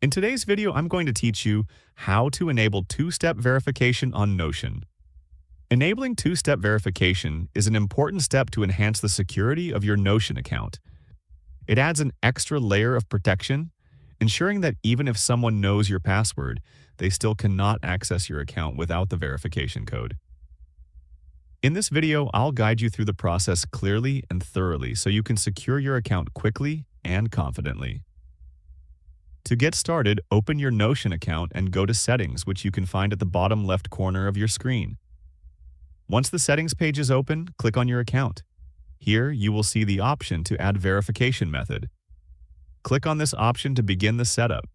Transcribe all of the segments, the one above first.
In today's video, I'm going to teach you how to enable two-step verification on Notion. Enabling two-step verification is an important step to enhance the security of your Notion account. It adds an extra layer of protection, ensuring that even if someone knows your password, they still cannot access your account without the verification code. In this video, I'll guide you through the process clearly and thoroughly so you can secure your account quickly and confidently. To get started, open your Notion account and go to Settings, which you can find at the bottom left corner of your screen. Once the Settings page is open, click on your account. Here, you will see the option to add verification method. Click on this option to begin the setup.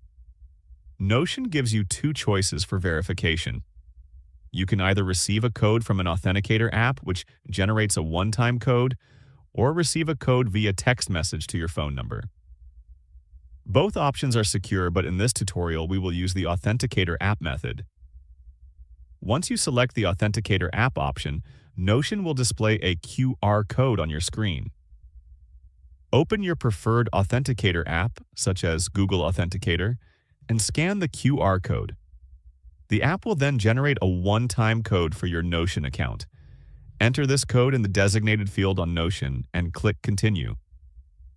Notion gives you two choices for verification. You can either receive a code from an authenticator app, which generates a one-time code, or receive a code via text message to your phone number. Both options are secure, but in this tutorial, we will use the authenticator app method. Once you select the authenticator app option, Notion will display a QR code on your screen. Open your preferred authenticator app, such as Google Authenticator, and scan the QR code. The app will then generate a one-time code for your Notion account. Enter this code in the designated field on Notion and click Continue.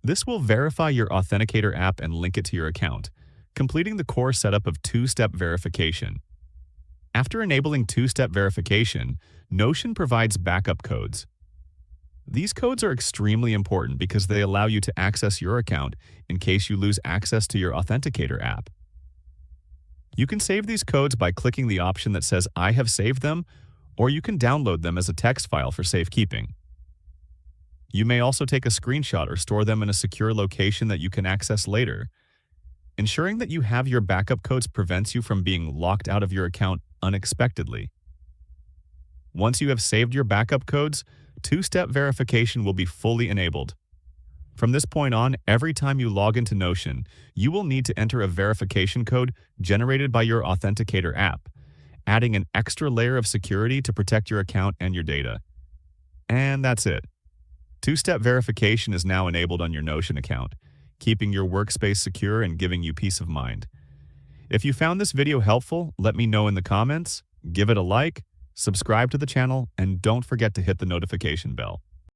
This will verify your authenticator app and link it to your account, completing the core setup of two-step verification. After enabling two-step verification, Notion provides backup codes. These codes are extremely important because they allow you to access your account in case you lose access to your authenticator app. You can save these codes by clicking the option that says I have saved them, or you can download them as a text file for safekeeping. You may also take a screenshot or store them in a secure location that you can access later. Ensuring that you have your backup codes prevents you from being locked out of your account unexpectedly. Once you have saved your backup codes, two-step verification will be fully enabled. From this point on, every time you log into Notion, you will need to enter a verification code generated by your authenticator app, adding an extra layer of security to protect your account and your data. And that's it. Two-step verification is now enabled on your Notion account, keeping your workspace secure and giving you peace of mind. If you found this video helpful, let me know in the comments, give it a like, subscribe to the channel, and don't forget to hit the notification bell.